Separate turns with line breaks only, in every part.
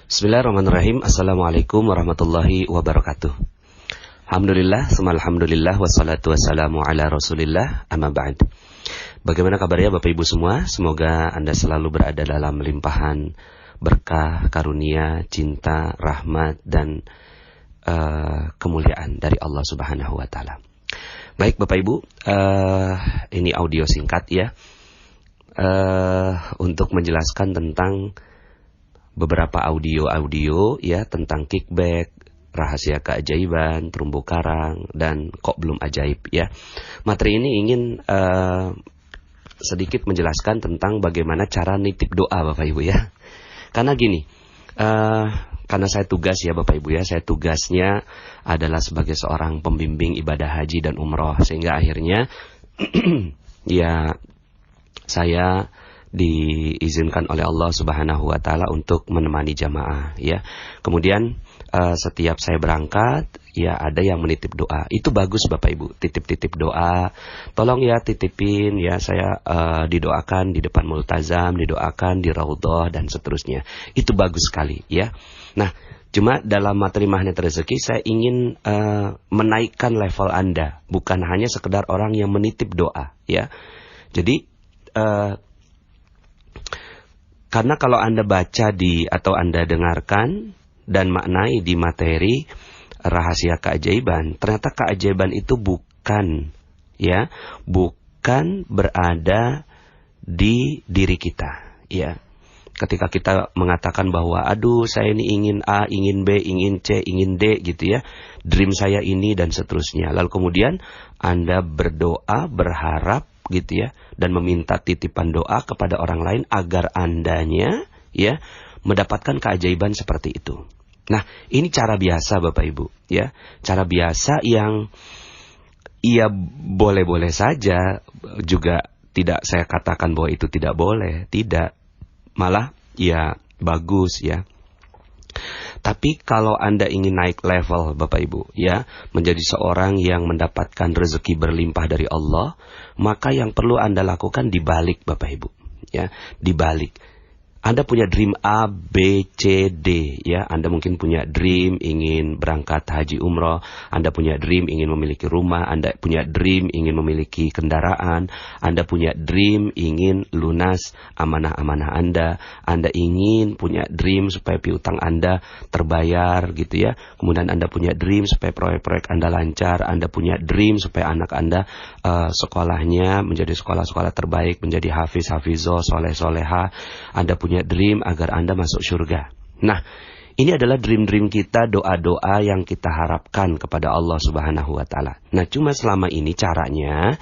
Bismillahirrahmanirrahim. Assalamualaikum warahmatullahi wabarakatuh. Alhamdulillah, alhamdulillah, wassalatu wassalamu ala rasulillah, amma ba'd. Bagaimana kabarnya Bapak Ibu semua? Semoga Anda selalu berada dalam limpahan berkah, karunia, cinta, rahmat, dan kemuliaan dari Allah Subhanahu wa Ta'ala. Baik Bapak Ibu, ini audio singkat ya, untuk menjelaskan tentang beberapa audio ya tentang kickback, rahasia keajaiban, terumbu karang, dan kok belum ajaib ya. Materi ini ingin sedikit menjelaskan tentang bagaimana cara nitip doa Bapak Ibu ya. Karena gini, karena saya tugas ya Bapak Ibu ya, saya tugasnya adalah sebagai seorang pembimbing ibadah haji dan umroh, sehingga akhirnya ya saya diizinkan oleh Allah Subhanahu wa Ta'ala untuk menemani jamaah ya. Kemudian setiap saya berangkat ya ada yang menitip doa. Itu bagus Bapak Ibu, titip-titip doa. Tolong ya titipin ya, saya didoakan di depan multazam, didoakan di raudhah dan seterusnya. Itu bagus sekali ya. Nah, cuma dalam materi magnet rezeki saya ingin menaikkan level Anda, bukan hanya sekedar orang yang menitip doa ya. Jadi karena kalau Anda baca atau Anda dengarkan dan maknai di materi rahasia keajaiban, ternyata keajaiban itu bukan berada di diri kita ya. Ketika kita mengatakan bahwa aduh saya ini ingin A, ingin B, ingin C, ingin D gitu ya, dream saya ini dan seterusnya. Lalu kemudian Anda berdoa, berharap gitu ya, dan meminta titipan doa kepada orang lain agar Andanya ya mendapatkan keajaiban seperti itu. Nah, ini cara biasa Bapak Ibu ya, cara biasa yang ya boleh-boleh saja, juga tidak saya katakan bahwa itu tidak boleh, tidak, malah ya bagus ya. Tapi kalau Anda ingin naik level Bapak Ibu ya, menjadi seorang yang mendapatkan rezeki berlimpah dari Allah, maka yang perlu Anda lakukan dibalik Bapak Ibu ya, dibalik. Anda punya dream A, B, C, D ya. Anda mungkin punya dream ingin berangkat haji umroh, Anda punya dream ingin memiliki rumah, Anda punya dream ingin memiliki kendaraan, Anda punya dream ingin lunas amanah-amanah Anda ingin punya dream supaya piutang Anda terbayar gitu ya. Kemudian Anda punya dream supaya proyek-proyek Anda lancar, Anda punya dream supaya anak Anda sekolahnya menjadi sekolah-sekolah terbaik, menjadi hafiz-hafizah, soleh-soleha. Anda punya dream agar Anda masuk surga. Nah, ini adalah dream-dream kita, doa-doa yang kita harapkan kepada Allah Subhanahu wa Ta'ala. Nah, cuma selama ini caranya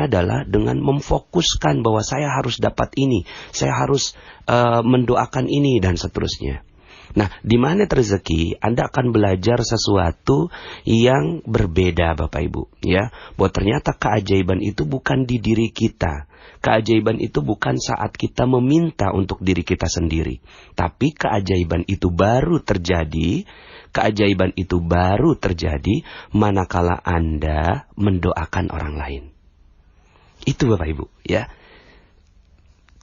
adalah dengan memfokuskan bahwa saya harus dapat ini, saya harus mendoakan ini dan seterusnya. Nah, di mana rezeki Anda akan belajar sesuatu yang berbeda Bapak Ibu ya, bahwa ternyata keajaiban itu bukan di diri kita. Keajaiban itu bukan saat kita meminta untuk diri kita sendiri, tapi keajaiban itu baru terjadi manakala Anda mendoakan orang lain. Itu Bapak Ibu ya.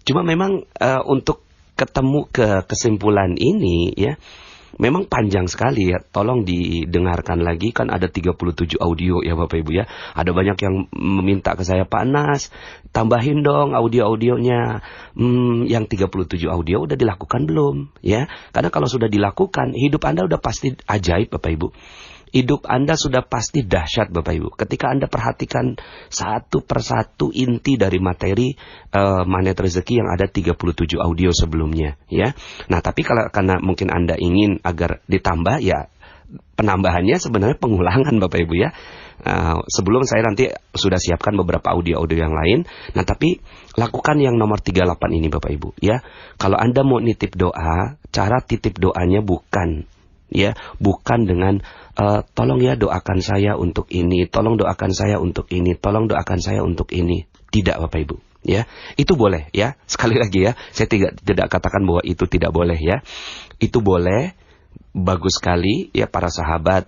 Cuma memang untuk ketemu ke kesimpulan ini ya, memang panjang sekali ya. Tolong didengarkan lagi, kan ada 37 audio ya Bapak Ibu ya. Ada banyak yang meminta ke saya, Pak Nas tambahin dong audio-audionya. Yang 37 audio udah dilakukan belum ya? Karena kalau sudah dilakukan, hidup Anda udah pasti ajaib Bapak Ibu. Hidup Anda sudah pasti dahsyat Bapak Ibu. Ketika Anda perhatikan satu persatu inti dari materi magnet rezeki yang ada 37 audio sebelumnya ya. Nah, tapi karena mungkin Anda ingin agar ditambah ya, penambahannya sebenarnya pengulangan Bapak Ibu ya. Sebelum saya nanti sudah siapkan beberapa audio-audio yang lain. Nah, tapi lakukan yang nomor 38 ini Bapak Ibu ya. Kalau Anda mau nitip doa, cara titip doanya bukan dengan tolong ya doakan saya untuk ini, tolong doakan saya untuk ini, tolong doakan saya untuk ini. Tidak Bapak Ibu ya. Itu boleh ya. Sekali lagi ya, saya tidak katakan bahwa itu tidak boleh ya. Itu boleh, bagus sekali ya. Para sahabat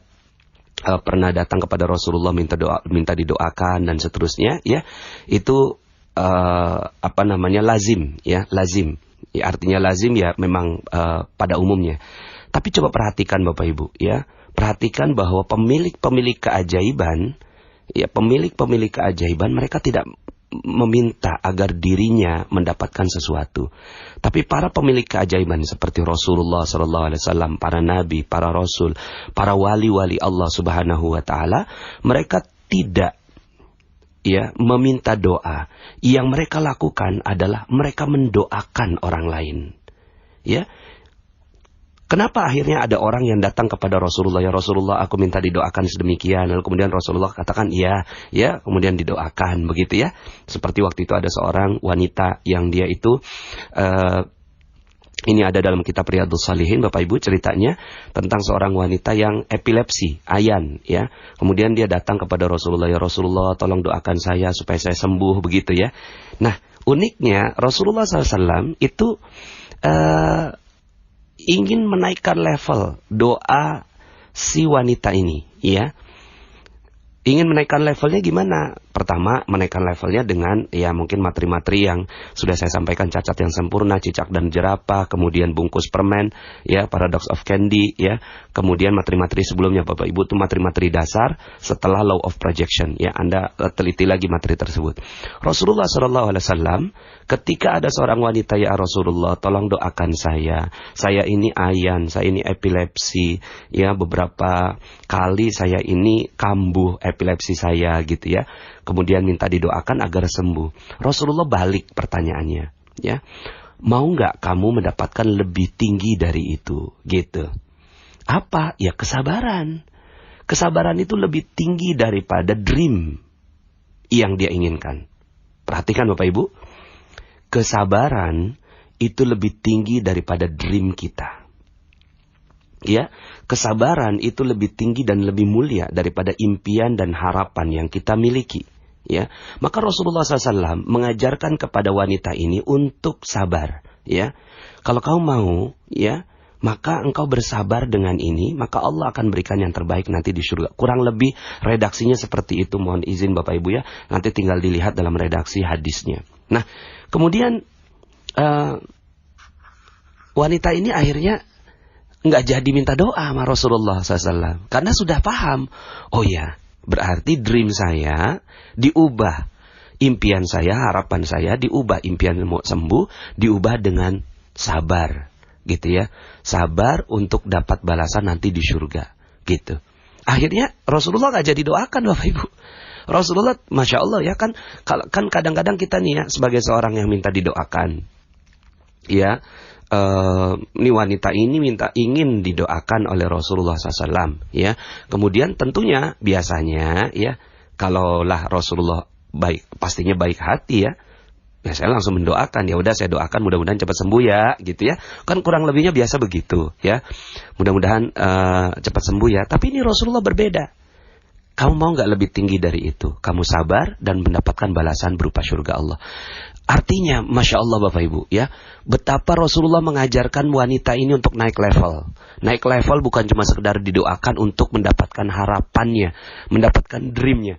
pernah datang kepada Rasulullah minta didoakan dan seterusnya ya. Itu lazim ya, lazim Ya, artinya lazim ya memang pada umumnya. Tapi coba perhatikan Bapak Ibu ya. Perhatikan bahwa pemilik-pemilik keajaiban, ya pemilik-pemilik keajaiban mereka tidak meminta agar dirinya mendapatkan sesuatu. Tapi para pemilik keajaiban seperti Rasulullah SAW, para nabi, para rasul, para wali-wali Allah Subhanahu wa taala, mereka tidak ya meminta doa. Yang mereka lakukan adalah mereka mendoakan orang lain. Ya. Kenapa akhirnya ada orang yang datang kepada Rasulullah, ya Rasulullah aku minta didoakan sedemikian, lalu kemudian Rasulullah katakan iya, ya kemudian didoakan begitu ya. Seperti waktu itu ada seorang wanita yang dia itu ini ada dalam kitab Riyadhus Shalihin Bapak Ibu ceritanya tentang seorang wanita yang epilepsi, ayan ya. Kemudian dia datang kepada Rasulullah, ya Rasulullah tolong doakan saya supaya saya sembuh begitu ya. Nah uniknya Rasulullah SAW itu ingin menaikkan level doa si wanita ini, ya. Ingin menaikkan levelnya gimana? Pertama, menaikkan levelnya dengan ya mungkin materi-materi yang sudah saya sampaikan, cacat yang sempurna, cicak dan jerapah, kemudian bungkus permen, ya, paradox of candy, ya. Kemudian materi-materi sebelumnya Bapak Ibu itu materi-materi dasar setelah law of projection, ya. Anda teliti lagi materi tersebut. Rasulullah SAW ketika ada seorang wanita, ya Rasulullah, tolong doakan saya. Saya ini ayan, saya ini epilepsi, ya beberapa kali saya ini kambuh epilepsi saya gitu ya. Kemudian minta didoakan agar sembuh. Rasulullah balik pertanyaannya, ya. Mau nggak kamu mendapatkan lebih tinggi dari itu, gitu. Apa? Ya kesabaran. Kesabaran itu lebih tinggi daripada dream yang dia inginkan. Perhatikan Bapak Ibu. Kesabaran itu lebih tinggi daripada dream kita. Ya, kesabaran itu lebih tinggi dan lebih mulia daripada impian dan harapan yang kita miliki. Ya, maka Rasulullah SAW mengajarkan kepada wanita ini untuk sabar. Ya, kalau kau mau, ya, maka engkau bersabar dengan ini, maka Allah akan berikan yang terbaik nanti di surga. Kurang lebih redaksinya seperti itu. Mohon izin Bapak Ibu ya, nanti tinggal dilihat dalam redaksi hadisnya. Nah, kemudian wanita ini akhirnya nggak jadi minta doa sama Rasulullah SAW. Karena sudah paham. Oh ya, berarti dream saya diubah. Impian saya, harapan saya diubah. Impian mau sembuh diubah dengan sabar. Gitu ya. Sabar untuk dapat balasan nanti di surga. Gitu. Akhirnya Rasulullah nggak jadi doakan Bapak Ibu. Rasulullah, Masya Allah ya kan kadang-kadang kita nih ya sebagai seorang yang minta didoakan. Ya. Ini wanita ini ingin didoakan oleh Rasulullah SAW, ya. Kemudian tentunya biasanya, ya, kalaulah Rasulullah pastinya baik hati ya. Ya saya langsung mendoakan, ya udah saya doakan mudah-mudahan cepat sembuh ya, gitu ya. Kan kurang lebihnya biasa begitu, ya. Mudah-mudahan cepat sembuh ya. Tapi ini Rasulullah berbeda. Kamu mau nggak lebih tinggi dari itu? Kamu sabar dan mendapatkan balasan berupa surga Allah. Artinya, Masya Allah Bapak Ibu, ya, betapa Rasulullah mengajarkan wanita ini untuk naik level. Naik level bukan cuma sekedar didoakan untuk mendapatkan harapannya, mendapatkan dreamnya.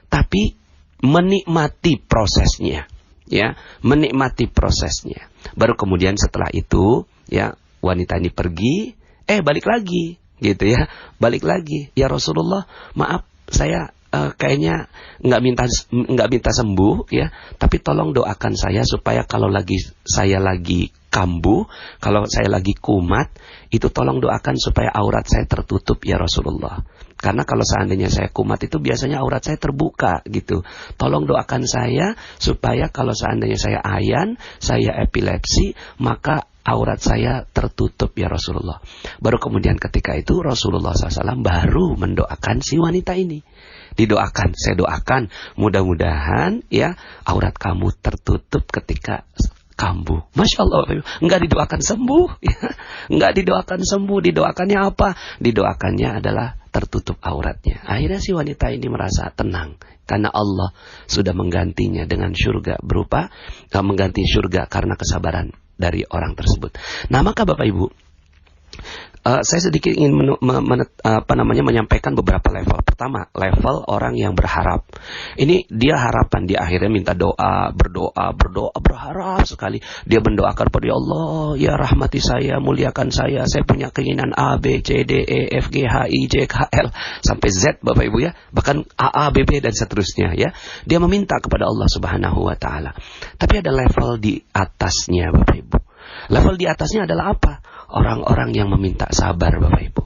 Tapi menikmati prosesnya, ya, menikmati prosesnya. Baru kemudian setelah itu, ya, wanita ini pergi, balik lagi. Gitu ya, balik lagi, ya Rasulullah, maaf saya kayaknya nggak minta sembuh ya, tapi tolong doakan saya supaya kalau saya lagi kambuh, kalau saya lagi kumat, itu tolong doakan supaya aurat saya tertutup ya Rasulullah. Karena kalau seandainya saya kumat itu biasanya aurat saya terbuka gitu. Tolong doakan saya supaya kalau seandainya saya ayan, saya epilepsi, maka aurat saya tertutup ya Rasulullah. Baru kemudian ketika itu Rasulullah SAW baru mendoakan si wanita ini. Didoakan, saya doakan mudah-mudahan ya aurat kamu tertutup ketika kambuh. Masya Allah, enggak didoakan sembuh, ya. Enggak didoakan sembuh, didoakannya apa? Didoakannya adalah tertutup auratnya. Akhirnya si wanita ini merasa tenang karena Allah sudah menggantinya dengan surga berupa mengganti surga karena kesabaran dari orang tersebut. Nah maka Bapak Ibu, Saya sedikit ingin menyampaikan beberapa level. Pertama, level orang yang berharap. Ini dia harapan, dia akhirnya minta doa, berdoa, berharap sekali. Dia mendoakan pada Allah, ya rahmati saya, muliakan saya punya keinginan A, B, C, D, E, F, G, H, I, J, K, L sampai Z, Bapak Ibu ya. Bahkan A, A, B, B dan seterusnya ya. Dia meminta kepada Allah Subhanahu wa taala. Tapi ada level di atasnya, Bapak Ibu. Level di atasnya adalah apa? Orang-orang yang meminta sabar, Bapak Ibu.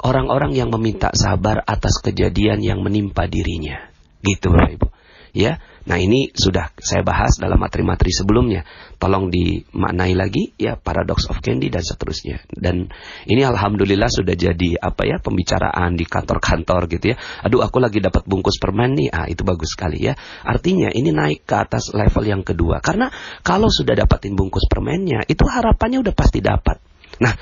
Orang-orang yang meminta sabar atas kejadian yang menimpa dirinya. Gitu, Bapak Ibu. Ya. Nah, ini sudah saya bahas dalam materi-materi sebelumnya. Tolong dimaknai lagi ya, paradox of Candy dan seterusnya. Dan ini alhamdulillah sudah jadi pembicaraan di kantor-kantor gitu ya. Aduh, aku lagi dapat bungkus permen nih. Itu bagus sekali ya. Artinya ini naik ke atas level yang kedua. Karena kalau sudah dapatin bungkus permennya, itu harapannya udah pasti dapat. Nah,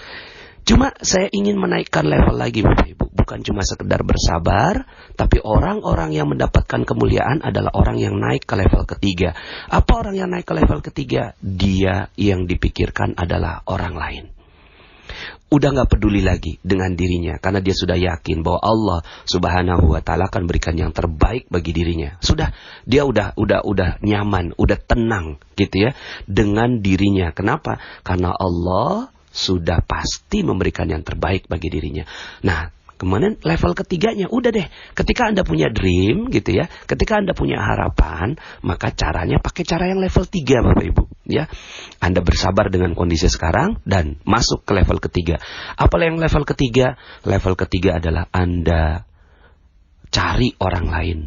cuma saya ingin menaikkan level lagi, Bapak Ibu. Bukan cuma sekedar bersabar, tapi orang-orang yang mendapatkan kemuliaan adalah orang yang naik ke level ketiga. Apa orang yang naik ke level ketiga? Dia yang dipikirkan adalah orang lain. Udah gak peduli lagi dengan dirinya, karena dia sudah yakin bahwa Allah Subhanahu wa taala akan berikan yang terbaik bagi dirinya. Sudah, dia udah nyaman, udah tenang gitu ya dengan dirinya. Kenapa? Karena Allah sudah pasti memberikan yang terbaik bagi dirinya. Nah, kemudian level ketiganya, udah deh, ketika Anda punya dream gitu ya, ketika Anda punya harapan, maka caranya pakai cara yang level 3, Bapak Ibu ya. Anda bersabar dengan kondisi sekarang dan masuk ke level ketiga. Apa yang level ketiga? Level ketiga adalah Anda cari orang lain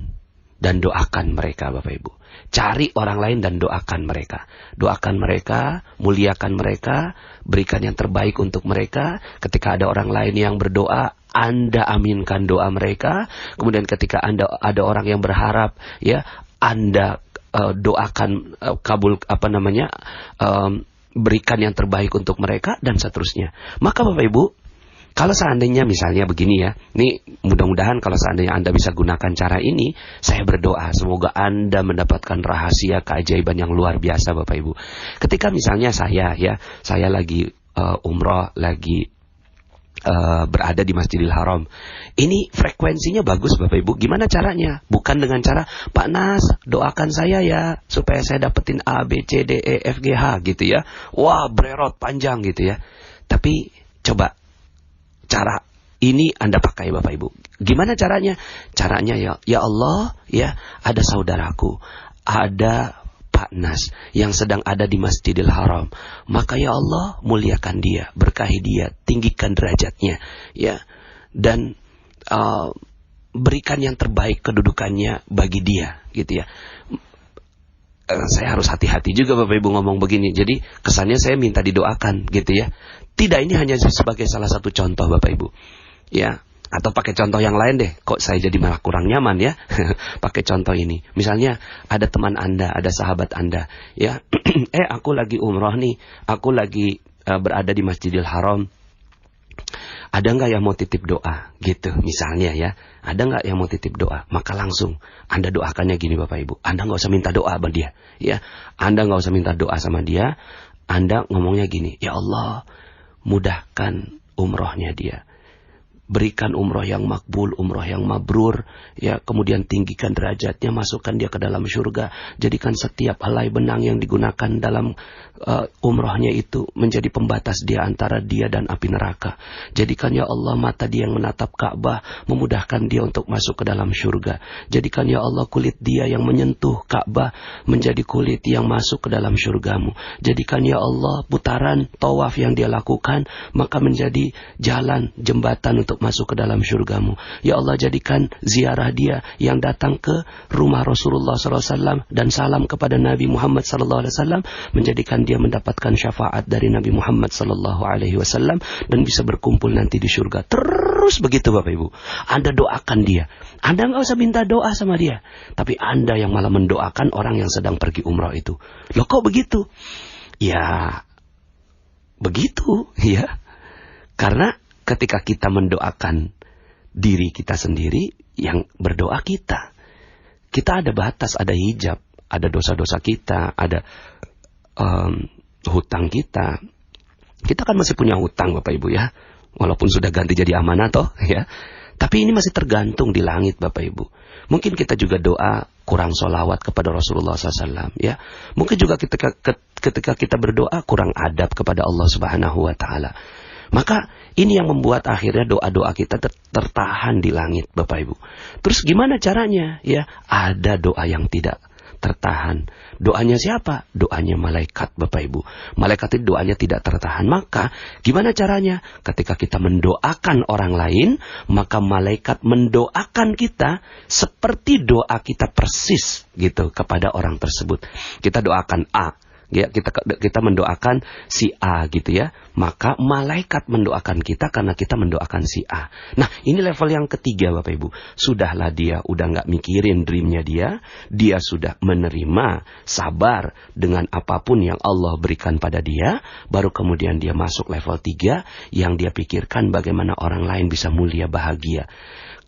dan doakan mereka, Bapak Ibu. Cari orang lain dan doakan mereka. Doakan mereka, muliakan mereka, berikan yang terbaik untuk mereka. Ketika ada orang lain yang berdoa, Anda aminkan doa mereka. Kemudian ketika ada orang yang berharap, ya, Anda doakan berikan yang terbaik untuk mereka dan seterusnya. Maka Bapak Ibu, kalau seandainya misalnya begini ya, ini mudah-mudahan kalau seandainya Anda bisa gunakan cara ini, saya berdoa semoga Anda mendapatkan rahasia keajaiban yang luar biasa, Bapak Ibu. Ketika misalnya saya lagi umroh, lagi berada di Masjidil Haram. Ini frekuensinya bagus, Bapak Ibu. Gimana caranya? Bukan dengan cara, Pak Nas, doakan saya ya, supaya saya dapetin A, B, C, D, E, F, G, H gitu ya. Wah, bererot panjang gitu ya. Tapi coba cara ini Anda pakai, Bapak Ibu. Gimana caranya? Caranya ya Allah, ya, ada saudaraku, ada Pak Nas yang sedang ada di Masjidil Haram. Maka ya Allah, muliakan dia, berkahi dia, tinggikan derajatnya, ya. Dan berikan yang terbaik kedudukannya bagi dia, gitu ya. Saya harus hati-hati juga, Bapak Ibu, ngomong begini. Jadi kesannya saya minta didoakan gitu ya. Tidak, ini hanya sebagai salah satu contoh, Bapak Ibu. Ya, atau pakai contoh yang lain deh. Kok saya jadi malah kurang nyaman ya. Pakai contoh ini. Misalnya ada teman Anda, ada sahabat Anda, ya. Aku lagi umroh nih. Aku lagi berada di Masjidil Haram. Ada nggak yang mau titip doa? Gitu, misalnya ya. Ada nggak yang mau titip doa? Maka langsung Anda doakannya gini, Bapak Ibu. Anda nggak usah minta doa sama dia, ya. Anda nggak usah minta doa sama dia. Anda ngomongnya gini, ya Allah, mudahkan umrohnya dia. Berikan umroh yang makbul, umroh yang mabrur, ya. Kemudian tinggikan derajatnya, masukkan dia ke dalam surga. Jadikan setiap helai benang yang digunakan dalam umrohnya itu menjadi pembatas dia antara dia dan api neraka. Jadikan ya Allah mata dia yang menatap Ka'bah, memudahkan dia untuk masuk ke dalam surga. Jadikan ya Allah kulit dia yang menyentuh Ka'bah menjadi kulit yang masuk ke dalam surgamu. Jadikan ya Allah putaran tawaf yang dia lakukan maka menjadi jalan, jembatan untuk masuk ke dalam surgamu. Ya Allah, jadikan ziarah dia yang datang ke rumah Rasulullah SAW dan salam kepada Nabi Muhammad SAW menjadikan dia mendapatkan syafaat dari Nabi Muhammad SAW dan bisa berkumpul nanti di surga. Terus begitu, Bapak Ibu. Anda doakan dia. Anda nggak usah minta doa sama dia, tapi Anda yang malah mendoakan orang yang sedang pergi umroh itu. Loh, kok begitu? Ya, begitu, ya. Karena ketika kita mendoakan diri kita sendiri, yang berdoa kita ada batas, ada hijab, ada dosa-dosa kita, ada hutang kita, Kita kan masih punya hutang Bapak Ibu ya. Walaupun sudah ganti jadi amanah toh ya. Tapi ini masih tergantung di langit Bapak Ibu. Mungkin kita juga doa kurang sholawat kepada Rasulullah SAW ya. Mungkin juga ketika kita berdoa kurang adab kepada Allah Subhanahu Wa Taala. Maka ini yang membuat akhirnya doa-doa kita tertahan di langit Bapak Ibu. Terus gimana caranya ya? Ada doa yang tidak tertahan. Doanya siapa? Doanya malaikat Bapak Ibu. Malaikat itu doanya tidak tertahan. Maka gimana caranya? Ketika kita mendoakan orang lain, maka malaikat mendoakan kita seperti doa kita persis gitu kepada orang tersebut. Kita doakan A. Ya, kita mendoakan si A gitu ya. Maka malaikat mendoakan kita karena kita mendoakan si A. Nah, ini level yang ketiga Bapak Ibu. Sudahlah dia udah nggak mikirin dreamnya dia. Dia sudah menerima, sabar dengan apapun yang Allah berikan pada dia. Baru kemudian dia masuk level 3 yang dia pikirkan bagaimana orang lain bisa mulia bahagia.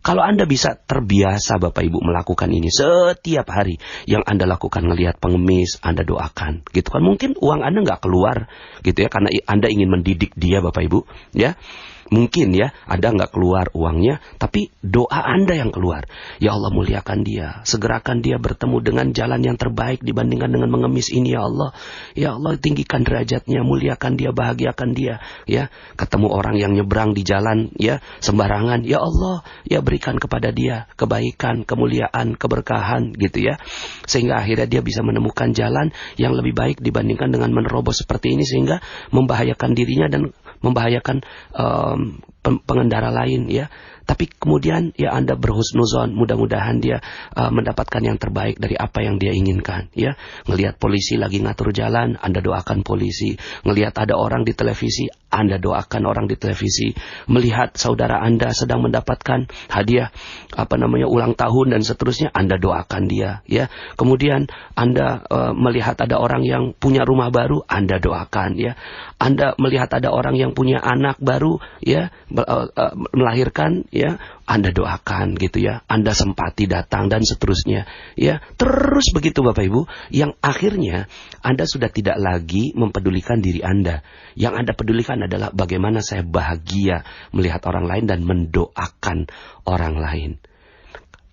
Kalau Anda bisa terbiasa Bapak Ibu melakukan ini setiap hari, yang Anda lakukan ngelihat pengemis, Anda doakan, gitu kan? Mungkin uang Anda nggak keluar, gitu ya, karena Anda ingin mendidik dia Bapak Ibu, ya. Mungkin ya, Anda nggak keluar uangnya, tapi doa Anda yang keluar. Ya Allah muliakan dia, segerakan dia bertemu dengan jalan yang terbaik dibandingkan dengan mengemis ini ya Allah. Ya Allah tinggikan derajatnya, muliakan dia, bahagiakan dia. Ya, ketemu orang yang nyebrang di jalan ya sembarangan, ya Allah, ya berikan kepada dia kebaikan, kemuliaan, keberkahan gitu ya. Sehingga akhirnya dia bisa menemukan jalan yang lebih baik dibandingkan dengan menerobos seperti ini sehingga membahayakan dirinya dan membahayakan pengendara lain ya. Tapi kemudian ya Anda berhusnuzon, mudah-mudahan dia mendapatkan yang terbaik dari apa yang dia inginkan ya. Ngelihat polisi lagi ngatur jalan, Anda doakan polisi. Ngelihat ada orang di televisi, Anda doakan orang di televisi. Melihat saudara Anda sedang mendapatkan hadiah ulang tahun dan seterusnya, Anda doakan dia ya. Kemudian Anda melihat ada orang yang punya rumah baru, Anda doakan ya. Anda melihat ada orang yang punya anak baru ya, melahirkan ya, Anda doakan gitu ya. Anda sempati datang dan seterusnya ya. Terus begitu Bapak Ibu, yang akhirnya Anda sudah tidak lagi mempedulikan diri Anda. Yang Anda pedulikan adalah bagaimana saya bahagia melihat orang lain dan mendoakan orang lain.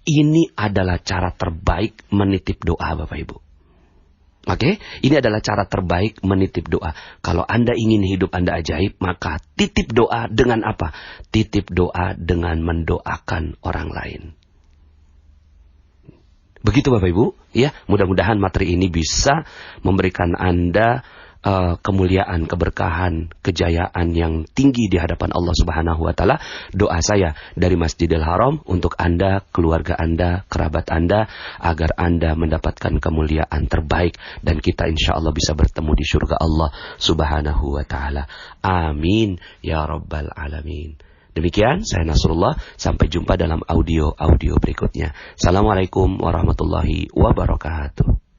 Ini adalah cara terbaik menitip doa Bapak Ibu. Oke, ini adalah cara terbaik menitip doa. Kalau Anda ingin hidup Anda ajaib, maka titip doa dengan apa? Titip doa dengan mendoakan orang lain. Begitu Bapak Ibu, ya. Mudah-mudahan materi ini bisa memberikan Anda kemuliaan, keberkahan, kejayaan yang tinggi di hadapan Allah Subhanahu Wa Taala. Doa saya dari Masjidil Haram untuk Anda, keluarga Anda, kerabat Anda, agar Anda mendapatkan kemuliaan terbaik dan kita insya Allah bisa bertemu di surga Allah Subhanahu Wa Taala. Amin ya Rabbal Alamin. Demikian saya Nasrullah, sampai jumpa dalam audio berikutnya. Assalamualaikum warahmatullahi wabarakatuh.